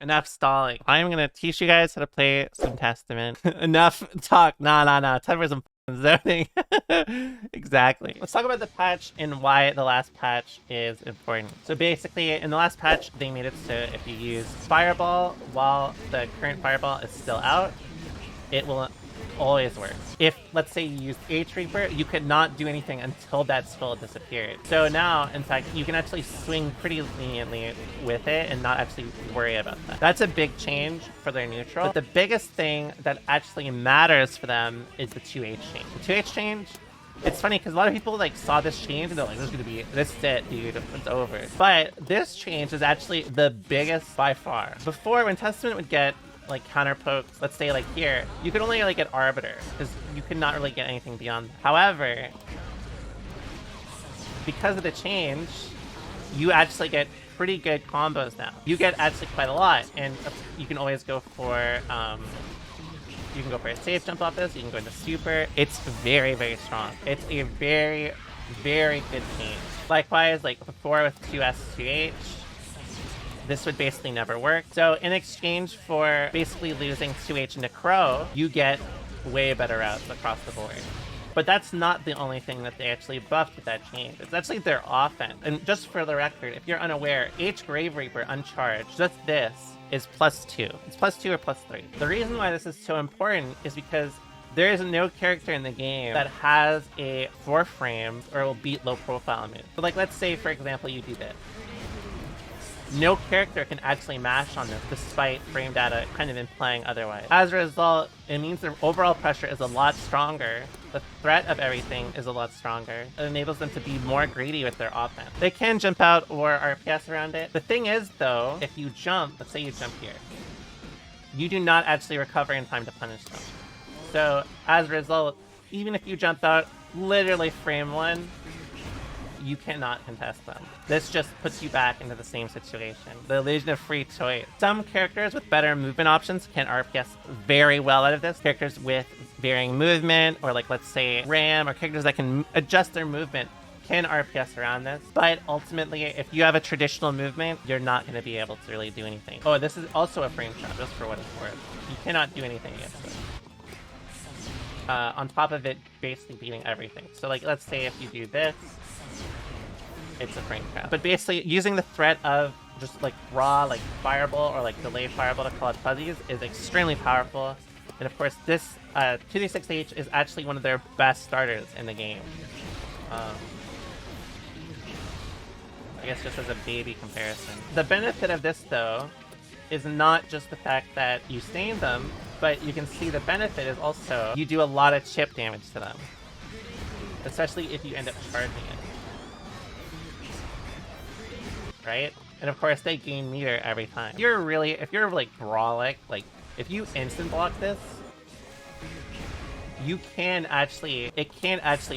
Enough stalling. I'm gonna teach you guys how to play some Testament. Enough talk. Nah. Time for some zoning. Exactly. Let's talk about the patch and why the last patch is important. So basically, in the last patch, they made it so if you use Fireball while the current Fireball is still out, it will always work. If, let's say, you use H Reaper, you could not do anything until that spell disappeared. So now, in fact, you can actually swing pretty leniently with it and not actually worry about that. That's a big change for their neutral. But the biggest thing that actually matters for them is the 2H change. The 2H change, it's funny because a lot of people like saw this change and they're like, this is gonna be this it, dude, it's over. But this change is actually the biggest by far. Before, when Testament would get like counter pokes, let's say like here, you could only like get Arbiter because you could not really get anything beyond. However, because of the change, you actually get pretty good combos now. You get actually quite a lot, and you can always go for you can go for a safe jump off this. You can go into super. It's very strong. It's a very good change. Likewise, like before with 2S 2H. This would basically never work. So in exchange for basically losing 2H into Crow, you get way better routes across the board. But that's not the only thing that they actually buffed with that change. It's actually their offense. And just for the record, if you're unaware, H Grave Reaper uncharged, just this, is +2. It's +2 or +3. The reason why this is so important is because there is no character in the game that has a 4 frames or will beat low profile move. So like, let's say, for example, you do this. No character can actually mash on this despite frame data kind of implying otherwise. As a result, it means the overall pressure is a lot stronger. The threat of everything is a lot stronger. It enables them to be more greedy with their offense. They can jump out or RPS around it. The thing is though, if you jump, let's say you jump here, you do not actually recover in time to punish them. So as a result, even if you jump out literally frame 1, you cannot contest them. This just puts you back into the same situation. The illusion of free choice. Some characters with better movement options can RPS very well out of this. Characters with varying movement, or like let's say Ram, or characters that can adjust their movement can RPS around this. But ultimately, if you have a traditional movement, you're not going to be able to really do anything. Oh, this is also a frame trap, just for what it's worth. You cannot do anything against it. On top of it, basically beating everything. So like, let's say if you do this, it's a frame trap. But basically, using the threat of just like raw, like fireball or like delayed fireball to call it fuzzies is extremely powerful. And of course, this 2d6H is actually one of their best starters in the game. I guess just as a baby comparison. The benefit of this though is not just the fact that you stain them, but you can see the benefit is also you do a lot of chip damage to them. Especially if you end up charging it. Right? And of course they gain meter every time. If you're like brawlic, like if you instant block this, it can actually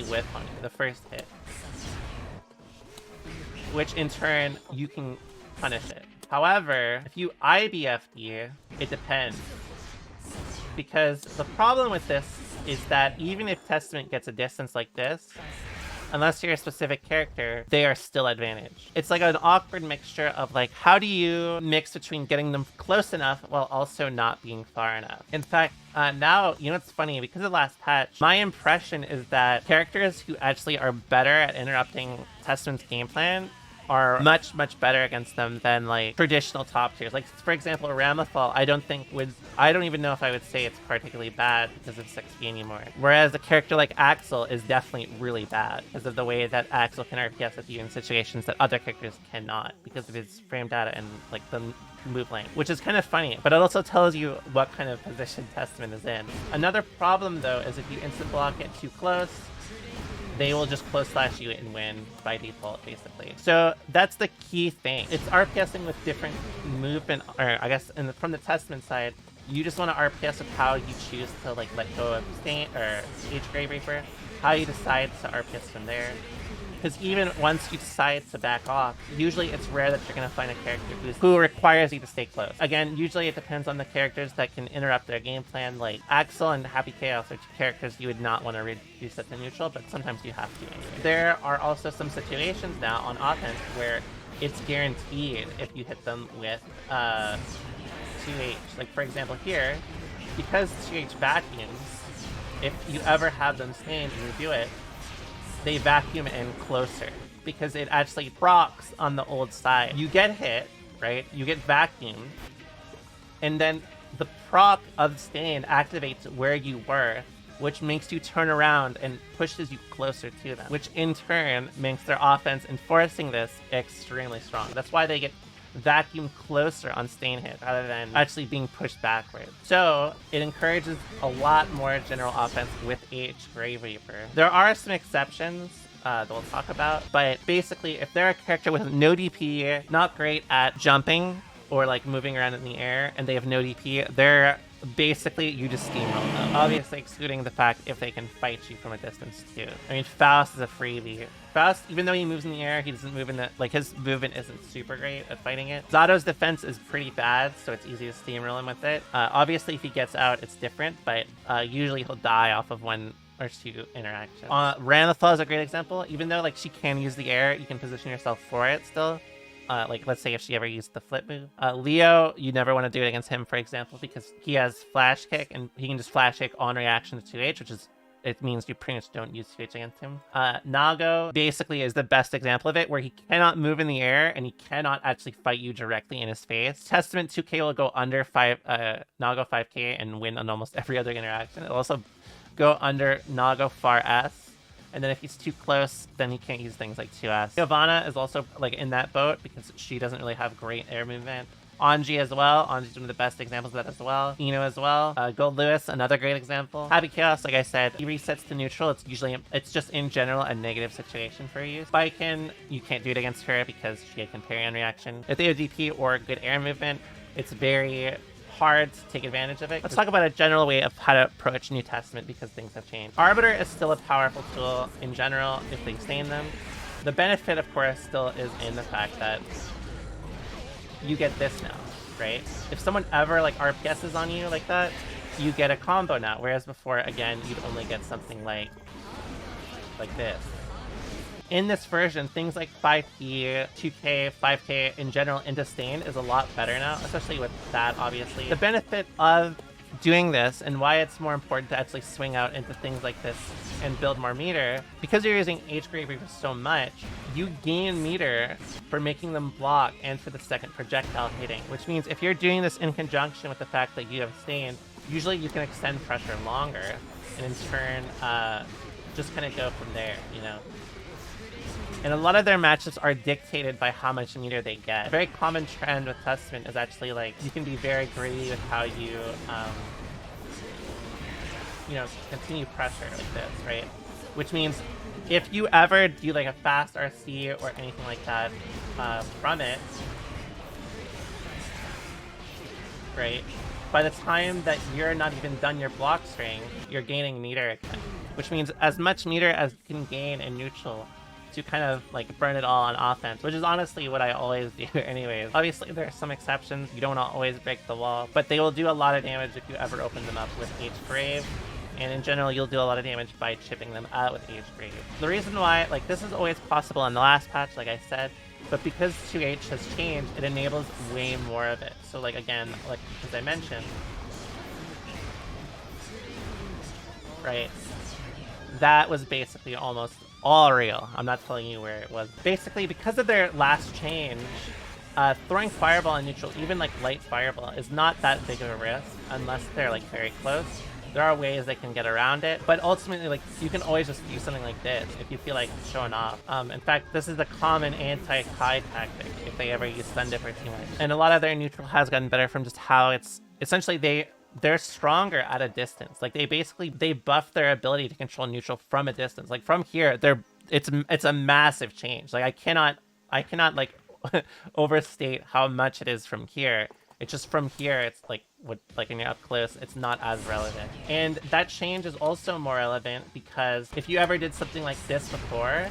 whiff on you the first hit. Which in turn you can punish it. However, if you IBFD, it depends. Because the problem with this is that even if Testament gets a distance like this, unless you're a specific character, they are still advantaged. It's like an awkward mixture of like, how do you mix between getting them close enough while also not being far enough? In fact, now, you know what's funny? Because of the last patch, my impression is that characters who actually are better at interrupting Testament's game plan are much better against them than like traditional top tiers. Like for example, Ramethal, I don't even know if I would say it's particularly bad because of 6B anymore. Whereas a character like Axel is definitely really bad because of the way that Axel can RPS with you in situations that other characters cannot because of his frame data and like the move lane, which is kind of funny, but it also tells you what kind of position Testament is in. Another problem though is if you instant block it too close, they will just close slash you and win by default, basically. So that's the key thing. It's RPSing with different movement, or I guess from the Testament side, you just want to RPS with how you choose to like let go of Stain or H Grave Reaper, how you decide to RPS from there. Because even once you decide to back off, usually it's rare that you're going to find a character who requires you to stay close. Again, usually it depends on the characters that can interrupt their game plan, like Axel and Happy Chaos are two characters you would not want to reset to neutral, but sometimes you have to anyway. There are also some situations now on offense where it's guaranteed if you hit them with 2H. Like, for example, here, because 2H vacuums, if you ever have them stained and you do it, they vacuum in closer because it actually procs on the old side. You get hit, right? You get vacuumed, and then the proc of stain activates where you were, which makes you turn around and pushes you closer to them, which in turn makes their offense enforcing this extremely strong. That's why they get vacuum closer on stain hit rather than actually being pushed backwards. So it encourages a lot more general offense with H Grave Reaper. There are some exceptions that we'll talk about, but basically if they're a character with no DP, not great at jumping or like moving around in the air, and they have no DP, they're basically, you just steamroll them. Obviously excluding the fact if they can fight you from a distance too. I mean, Faust is a freebie. Faust, even though he moves in the air, he doesn't move in the, like, his movement isn't super great at fighting it. Zato's defense is pretty bad, so it's easy to steamroll him with it. Obviously if he gets out, it's different, but usually he'll die off of one or two interactions. Ranatha is a great example. Even though like she can use the air, you can position yourself for it still. Like, let's say if she ever used the flip move. Leo, you never want to do it against him, for example, because he has flash kick, and he can just flash kick on reaction to 2H, which is, it means you pretty much don't use 2H against him. Nago basically is the best example of it, where he cannot move in the air, and he cannot actually fight you directly in his face. Testament 2K will go under Nago 5K and win on almost every other interaction. It'll also go under Nago far S. And then if he's too close, then he can't use things like 2S. Giovanna is also like in that boat because she doesn't really have great air movement. Anji as well. Anji's one of the best examples of that as well. Ino as well. Gold Lewis, another great example. Happy Chaos, like I said, he resets to neutral. It's usually, it's just in general a negative situation for you. Spaiken, you can't do it against her because she can parry on reaction. If they have DP or good air movement, it's very hard to take advantage of it. Let's talk about a general way of how to approach New Testament because things have changed. Arbiter is still a powerful tool in general if they stain them. The benefit, of course, still is in the fact that you get this now, right? If someone ever like RPSs on you like that, you get a combo now, whereas before, again, you'd only get something like this. In this version, things like 5P, 2K, 5K in general into Stain is a lot better now, especially with that, obviously. The benefit of doing this and why it's more important to actually swing out into things like this and build more meter, because you're using H-Grave Reaper so much, you gain meter for making them block and for the second projectile hitting, which means if you're doing this in conjunction with the fact that you have Stain, usually you can extend pressure longer and in turn just kind of go from there, you know? And a lot of their matchups are dictated by how much meter they get. A very common trend with Testament is actually like, you can be very greedy with how you, you know, continue pressure like this, right? Which means if you ever do like a fast RC or anything like that from it, right? By the time that you're not even done your block string, you're gaining meter again. Which means as much meter as you can gain in neutral to kind of like burn it all on offense, which is honestly what I always do anyways. Obviously there are some exceptions, you don't always break the wall, but they will do a lot of damage if you ever open them up with H-Grave, and in general you'll do a lot of damage by chipping them out with H-Grave. The reason why, like, this is always possible in the last patch, like I said, but because 2H has changed, it enables way more of it. So like, again, like as I mentioned, right, that was basically almost all real. I'm not telling you where it was. Basically, because of their last change, throwing Fireball in neutral, even like light Fireball, is not that big of a risk unless they're like very close. There are ways they can get around it, but ultimately, like, you can always just do something like this if you feel like showing off. In fact, this is the common anti-Kai tactic if they ever use Thundipper too much. And a lot of their neutral has gotten better from just how it's essentially they're stronger at a distance. Like they buff their ability to control neutral from a distance. Like from here, it's a massive change. Like I cannot like overstate how much it is from here. It's just from here, it's like when you're up close, it's not as relevant. And that change is also more relevant because if you ever did something like this before,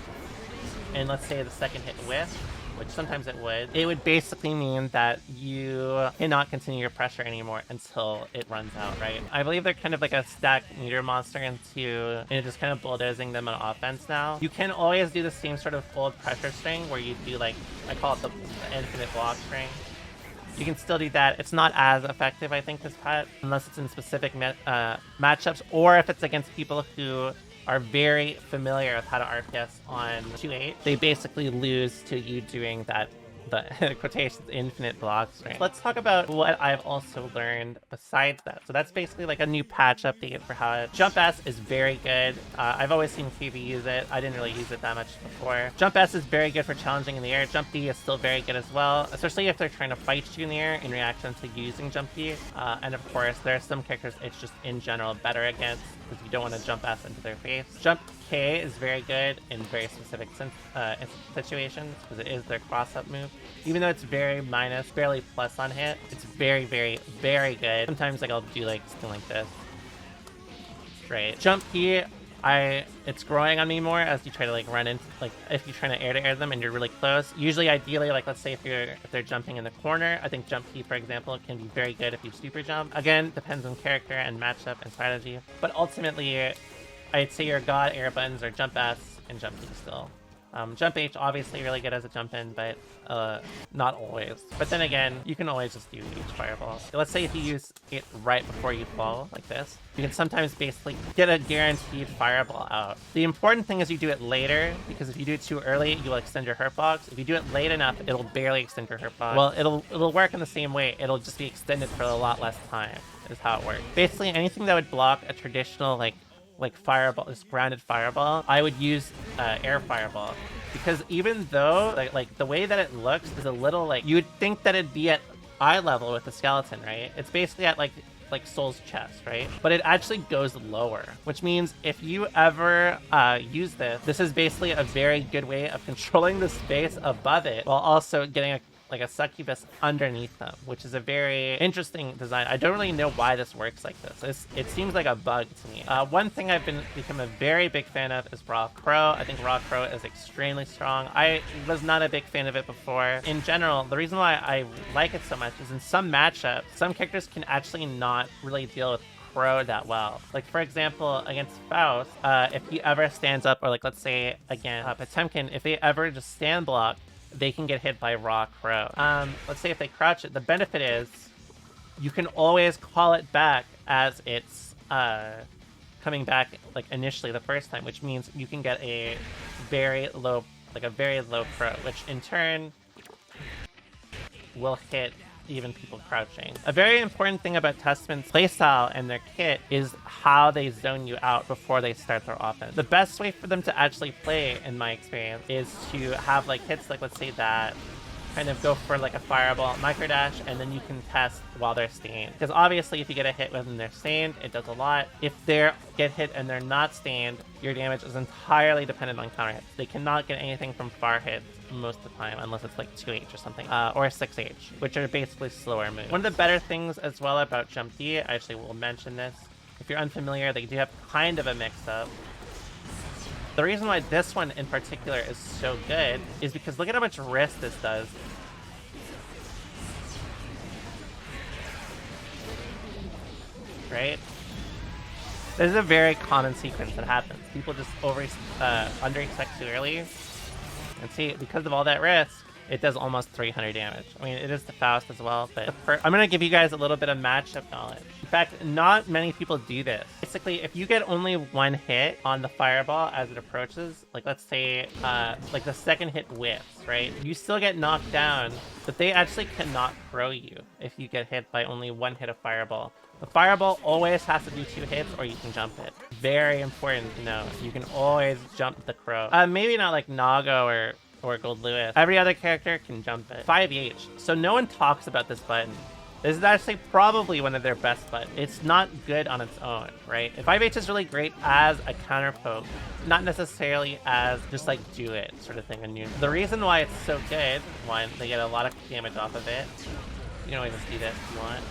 and let's say the second hit whiff, which sometimes it would basically mean that you cannot continue your pressure anymore until it runs out, right? I believe they're kind of like a stack meter monster and just kind of bulldozing them on offense now. You can always do the same sort of old pressure string where you do like, I call it the infinite block string, You can still do that. It's not as effective, I think, this pet, unless it's in specific matchups, or if it's against people who are very familiar with how to RPS on 2-8. They basically lose to you doing that, the quotations, infinite blocks, right? Let's talk about what I've also learned besides that. So that's basically like a new patch update for how it... Jump S is very good. I've always seen KB use it. I didn't really use it that much before. Jump S is very good for challenging in the air. Jump D is still very good as well, especially if they're trying to fight you in the air in reaction to using Jump D. And of course, there are some characters it's just in general better against, because you don't want to Jump S into their face. Jump K is very good in very specific situations, because it is their cross-up move. Even though it's very minus, barely plus on hit, it's very, very, very good. Sometimes like I'll do like something like this. Right. Jump P, it's growing on me more as you try to like run into, like if you're trying to air them and you're really close. Usually, ideally, like let's say if they're jumping in the corner, I think Jump P, for example, can be very good if you super jump. Again, depends on character and matchup and strategy. But ultimately, I'd say your god air buttons are Jump S and Jump P still. Jump H, obviously really good as a jump in, but not always. But then again, you can always just do H Fireball. Let's say if you use it right before you fall, like this, you can sometimes basically get a guaranteed Fireball out. The important thing is you do it later, because if you do it too early, you'll extend your hurt box. If you do it late enough, it'll barely extend your hurt box. Well, it'll work in the same way. It'll just be extended for a lot less time, is how it works. Basically, anything that would block a traditional, like fireball, this grounded fireball, I would use air fireball, because even though like the way that it looks is a little like, you would think that it'd be at eye level with the skeleton, right? It's basically at like Soul's chest, right? But it actually goes lower, which means if you ever use this is basically a very good way of controlling the space above it while also getting a succubus underneath them, which is a very interesting design. I don't really know why this works like this. It seems like a bug to me. One thing I've become a very big fan of is Raw Crow. I think Raw Crow is extremely strong. I was not a big fan of it before. In general, the reason why I like it so much is in some matchups, some characters can actually not really deal with Crow that well. Like for example, against Faust, if he ever stands up, or like let's say again Potemkin, if they ever just stand block, they can get hit by Raw Crow. Let's say if they crouch it, the benefit is you can always call it back as it's coming back like initially the first time, which means you can get a very low Crow, which in turn will hit even people crouching. A very important thing about Testment's playstyle and their kit is how they zone you out before they start their offense. The best way for them to actually play, in my experience, is to have like hits like, let's say that, kind of go for like a fireball, microdash, and then you can test while they're stained. Because obviously if you get a hit when they're stained, it does a lot. If they get hit and they're not stained, your damage is entirely dependent on counter hits. They cannot get anything from far hits most of the time, unless it's like 2H or something, or 6H, which are basically slower moves. One of the better things as well about Jump D, I actually will mention this, if you're unfamiliar, they do have kind of a mix-up. The reason why this one in particular is so good is because look at how much risk this does. Right? This is a very common sequence that happens. People just under-expect too early. And see, because of all that risk, it does almost 300 damage. I mean, it is the Faust as well, but I'm going to give you guys a little bit of matchup knowledge. In fact, not many people do this. Basically, if you get only one hit on the fireball as it approaches, like let's say, like the second hit whiffs, right? You still get knocked down, but they actually cannot throw you if you get hit by only one hit of fireball. The fireball always has to do 2 hits or you can jump it. Very important to know. You can always jump the Crow. Maybe not like Nago or Gold Lewis. Every other character can jump it. 5H. So no one talks about this button. This is actually probably one of their best buttons. It's not good on its own, right? 5H is really great as a counter poke, not necessarily as just like do it sort of thing. And the reason why it's so good, one, they get a lot of damage off of it. You can always just do this if you want,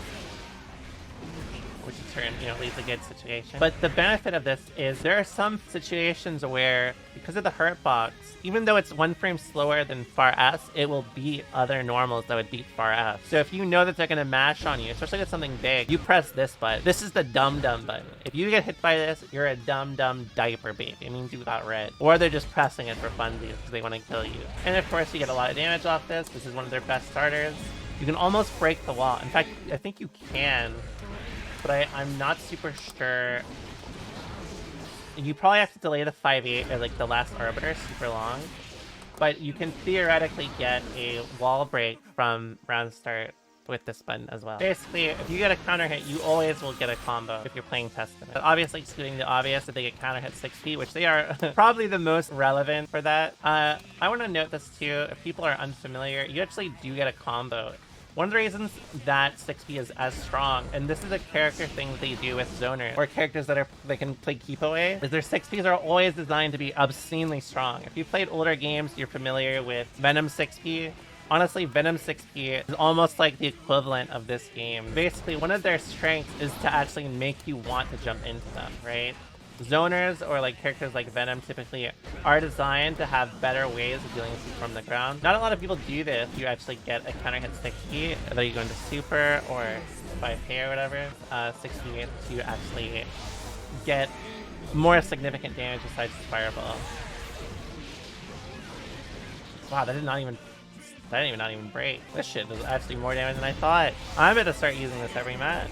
which in turn, leads to a good situation. But the benefit of this is there are some situations where, because of the hurt box, even though it's 1 frame slower than far S, it will beat other normals that would beat far F. So if you know that they're gonna mash on you, especially with something big, you press this button. This is the dumb button. If you get hit by this, you're a dumb diaper baby. It means you got red. Or they're just pressing it for funsies because they want to kill you. And of course, you get a lot of damage off this. This is one of their best starters. You can almost break the wall. In fact, I think you can, but I'm not super sure. You probably have to delay the 5-8 or like the last Arbiter super long, but you can theoretically get a wall break from round start with this button as well. Basically, if you get a counter hit, you always will get a combo if you're playing Testament. But obviously, excluding the obvious that they get counter hit 6 feet, which they are probably the most relevant for that. I want to note this too. If people are unfamiliar, you actually do get a combo. One of the reasons that 6P is as strong, and this is a character thing that they do with zoners, or characters that can play keep away, is their 6Ps are always designed to be obscenely strong. If you played older games, you're familiar with Venom 6P. Honestly, Venom 6P is almost like the equivalent of this game. Basically, one of their strengths is to actually make you want to jump into them, right? Zoners, or like characters like Venom, typically are designed to have better ways of dealing with you from the ground. Not a lot of people do this. You actually get a counter hit 6P, whether you go into super or 5K or whatever, 6P to actually get more significant damage besides the fireball. Wow, that did not even break. This shit does actually more damage than I thought. I'm gonna start using this every match.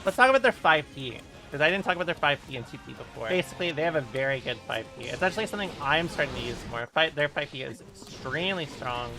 Let's talk about their 5P, because I didn't talk about their 5P and 2P before. Basically, they have a very good 5P. It's actually something I'm starting to use more. Their 5P is extremely strong,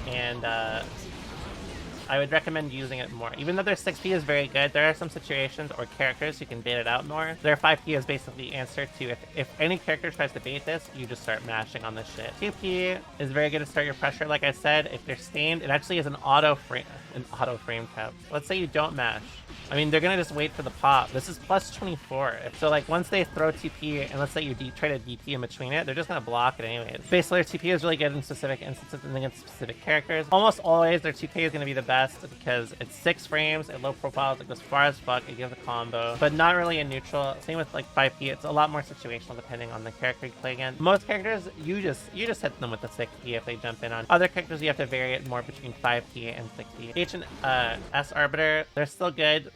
and I would recommend using it more. Even though their 6P is very good, there are some situations or characters who can bait it out more. Their 5P is basically the answer to if any character tries to bait this, you just start mashing on this shit. 2P is very good to start your pressure. Like I said, if they're stained, it actually is an auto frame trap. Let's say you don't mash. I mean, they're gonna just wait for the pop. This is plus 24. So like once they throw TP, and let's say you try to DP in between it, they're just gonna block it anyways. Basically, their TP is really good in specific instances and against specific characters. Almost always, their 2K is gonna be the best because it's 6 frames at low profiles. It goes far as fuck. It gives a combo, but not really in neutral. Same with like 5P. It's a lot more situational depending on the character you play against. Most characters, you just hit them with the 6P if they jump in on. Other characters, you have to vary it more between 5P and 6P. H and S Arbiter, they're still good.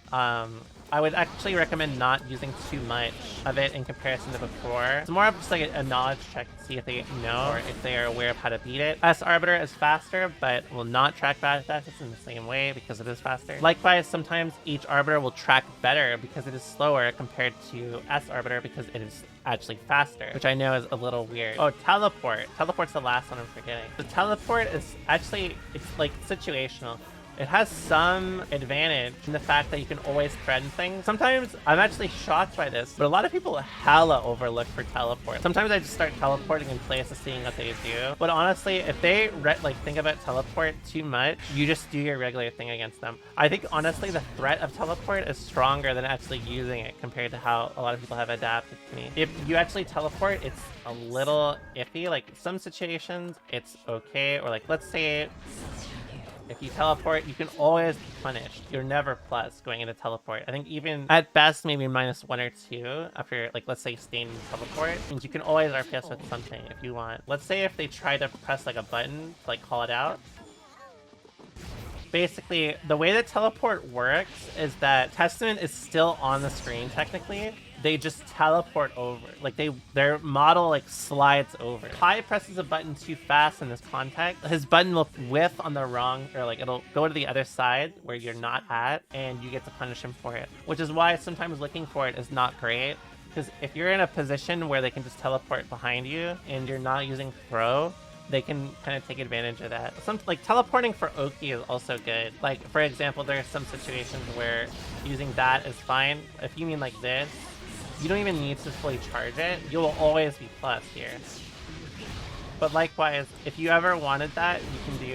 I would actually recommend not using too much of it in comparison to before. It's more of just like a knowledge check to see if they know or if they are aware of how to beat it. S Arbiter is faster, but will not track bad attacks in the same way because it is faster. Likewise, sometimes each Arbiter will track better because it is slower compared to S Arbiter because it is actually faster, which I know is a little weird. Oh, Teleport. Teleport's the last one I'm forgetting. The Teleport is actually, it's like situational. It has some advantage in the fact that you can always threaten things. Sometimes I'm actually shocked by this, but a lot of people hella overlook for teleport. Sometimes I just start teleporting in places, seeing what they do. But honestly, if they think about teleport too much, you just do your regular thing against them. I think honestly, the threat of teleport is stronger than actually using it compared to how a lot of people have adapted to me. If you actually teleport, it's a little iffy. Like some situations, it's okay. Or like, let's say, if you teleport, you can always be punished. You're never plus going into teleport. I think even at best, maybe -1 or 2 after, like, let's say staying in teleport. Means you can always RPS with something if you want. Let's say if they try to press like a button to like call it out. Basically, the way that teleport works is that Testament is still on the screen technically. They just teleport over. Like their model like slides over. Kai presses a button too fast in this context. His button will whiff on the wrong, or like it'll go to the other side where you're not at, and you get to punish him for it. Which is why sometimes looking for it is not great. Because if you're in a position where they can just teleport behind you and you're not using throw, they can kind of take advantage of that. Like teleporting for Oki is also good. Like for example, there are some situations where using that is fine. If you mean like this, you don't even need to fully charge it. You will always be plus here. But likewise, if you ever wanted that, you can do,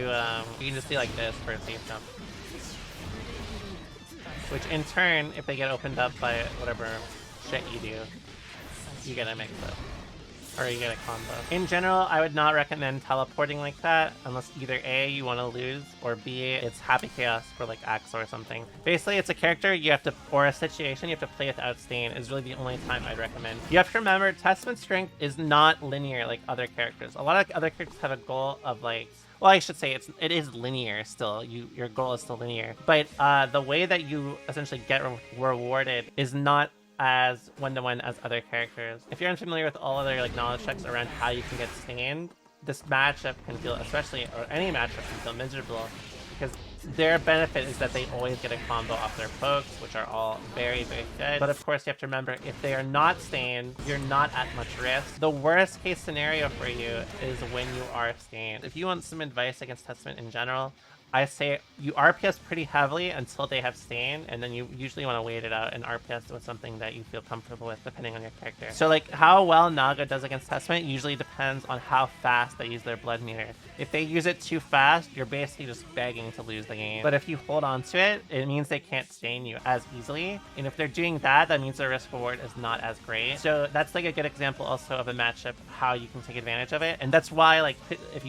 you can just do like this for a safe jump. Which in turn, if they get opened up by whatever shit you do, you get a mix-up. Or you get a combo. In general, I would not recommend teleporting like that unless either A, you want to lose, or B, it's Happy Chaos for like Axe or something. Basically, it's a character you have to, or a situation you have to play without Stain is really the only time I'd recommend. You have to remember, Testament strength is not linear like other characters. A lot of other characters have a goal of like, well, I should say it is linear still. Your goal is still linear. But the way that you essentially get rewarded is not as one-to-one as other characters. If you're unfamiliar with all other like knowledge checks around how you can get stained, this matchup can feel, especially, or any matchup can feel miserable, because their benefit is that they always get a combo off their pokes, which are all very, very good. But of course, you have to remember, if they are not stained, you're not at much risk. The worst case scenario for you is when you are stained. If you want some advice against Testament in general, I say you RPS pretty heavily until they have stain, and then you usually want to wait it out and RPS with something that you feel comfortable with, depending on your character. So like how well Naga does against Testament usually depends on how fast they use their blood meter. If they use it too fast, you're basically just begging to lose the game. But if you hold on to it, it means they can't stain you as easily. And if they're doing that, that means their risk reward is not as great. So that's like a good example also of a matchup, how you can take advantage of it. And that's why, like, if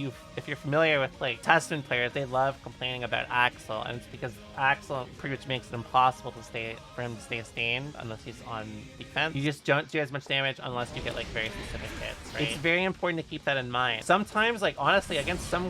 you're familiar with like Testament players, they love complaining about Axel, and it's because Axel pretty much makes it impossible for him to stay stained unless he's on defense. You just don't do as much damage unless you get like very specific hits, right? It's very important to keep that in mind. Sometimes, like, honestly, against some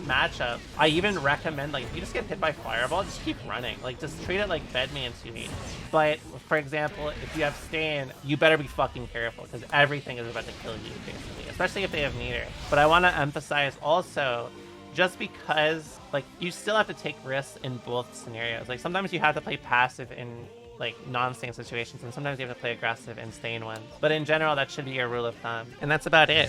matchups, I even recommend, like, if you just get hit by Fireball, just keep running. Like, just treat it like bed maintenance you need. But for example, if you have stain, you better be fucking careful, because everything is about to kill you basically, especially if they have meter. But I want to emphasize also, just because, like, you still have to take risks in both scenarios. Like, sometimes you have to play passive in like non-stain situations, and sometimes you have to play aggressive in stain ones. But in general, that should be your rule of thumb. And that's about it.